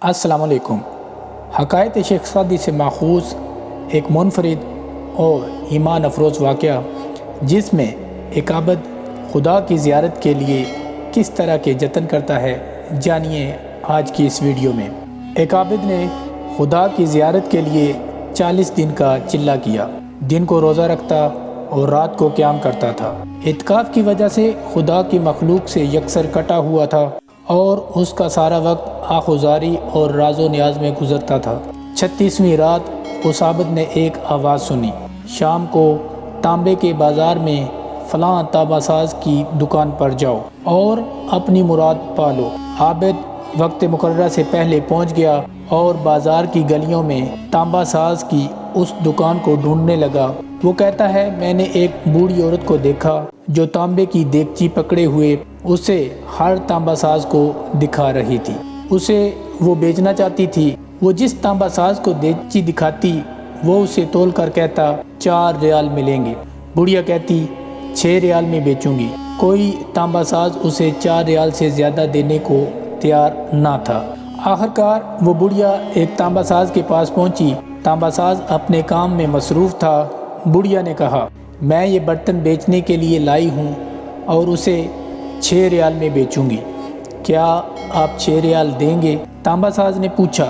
अस्सलाम वालेकुम। हकायत शेख सादी से माखूज़ एक मुनफरिद और ईमान अफरोज़ वाक़या, जिसमें एक आबद खुदा की ज़ियारत के लिए किस तरह के जतन करता है, जानिए आज की इस वीडियो में। एक आबिद ने खुदा की ज़ियारत के लिए 40 दिन का चिल्ला किया, दिन को रोज़ा रखता और रात को क़याम करता था। इत्काफ़ की वजह से खुदा की मखलूक से यकसर कटा हुआ था और उसका सारा वक्त आखुजारी और राजो न्याज में गुजरता था। 36वीं रात उस आबिद ने एक आवाज़ सुनी, शाम को तांबे के बाज़ार में फ़लाँ तांबासाज की दुकान पर जाओ और अपनी मुराद पालो। आबिद वक्त मुकर्रर से पहले पहुंच गया और बाज़ार की गलियों में तांबासाज की उस दुकान को ढूंढने लगा। वो कहता है, मैंने एक बूढ़ी औरत को देखा जो तांबे की देगची पकड़े हुए उसे हर तांबासाज को दिखा रही थी। उसे वो बेचना चाहती थी। वो जिस तांबासाज को देगची दिखाती वो उसे तोल कर कहता 4 रियाल मिलेंगे। बुढ़िया कहती 6 रियाल में बेचूंगी। कोई तांबासाज उसे 4 रियाल से ज़्यादा देने को तैयार ना था। आखिरकार वो बुढ़िया एक तांबासाज के पास पहुंची। तांबासाज अपने काम में मसरूफ़ था। बुढ़िया ने कहा, मैं ये बर्तन बेचने के लिए लाई हूँ और उसे 6 रियाल में बेचूंगी, क्या आप 6 रियाल देंगे? तांबासाज ने पूछा,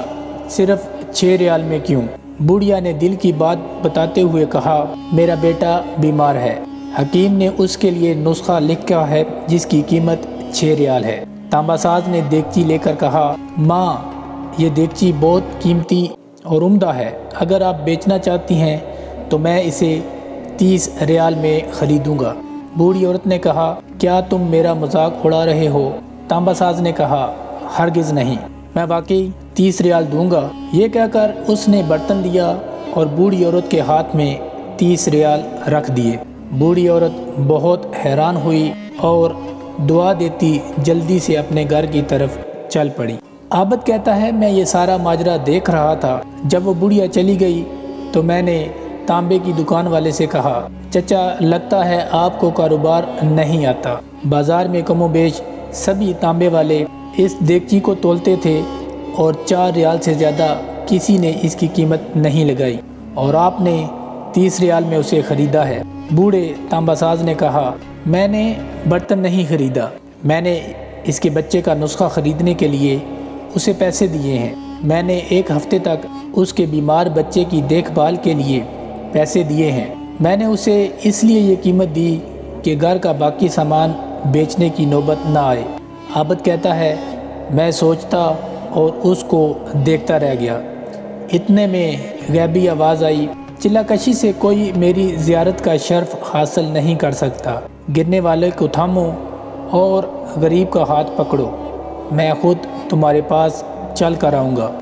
सिर्फ 6 रियाल में क्यों? बुढ़िया ने दिल की बात बताते हुए कहा, मेरा बेटा बीमार है, हकीम ने उसके लिए नुस्खा लिखा है जिसकी कीमत 6 रियाल है। तांबासाज ने देगची लेकर कहा, माँ ये देगची बहुत कीमती और उम्दा है, अगर आप बेचना चाहती हैं तो मैं इसे 30 रियाल में ख़रीदूँगा। बूढ़ी औरत ने कहा, क्या तुम मेरा मजाक उड़ा रहे हो? तांबासाज ने कहा, हरगिज़ नहीं, मैं वाकई 30 रियाल दूंगा। ये कहकर उसने बर्तन लिया और बूढ़ी औरत के हाथ में 30 रियाल रख दिए। बूढ़ी औरत बहुत हैरान हुई और दुआ देती जल्दी से अपने घर की तरफ चल पड़ी। आबिद कहता है, मैं ये सारा माजरा देख रहा था। जब वो बुढ़िया चली गई तो मैंने तांबे की दुकान वाले से कहा, चचा लगता है आपको कारोबार नहीं आता। बाज़ार में कमोबेश सभी तांबे वाले इस देगची को तोलते थे और 4 रियाल से ज़्यादा किसी ने इसकी कीमत नहीं लगाई और आपने 30 रियाल में उसे ख़रीदा है। बूढ़े तांबासाज ने कहा, मैंने बर्तन नहीं ख़रीदा, मैंने इसके बच्चे का नुस्खा ख़रीदने के लिए उसे पैसे दिए हैं। मैंने 1 हफ़्ते तक उसके बीमार बच्चे की देखभाल के लिए पैसे दिए हैं। मैंने उसे इसलिए ये कीमत दी कि घर का बाकी सामान बेचने की नौबत ना आए। आबिद कहता है, मैं सोचता और उसको देखता रह गया। इतने में गैबी आवाज़ आई, चिल्लाकशी से कोई मेरी ज़ियारत का शर्फ हासिल नहीं कर सकता। गिरने वाले को थामो और गरीब का हाथ पकड़ो, मैं ख़ुद तुम्हारे पास चल कर आऊँगा।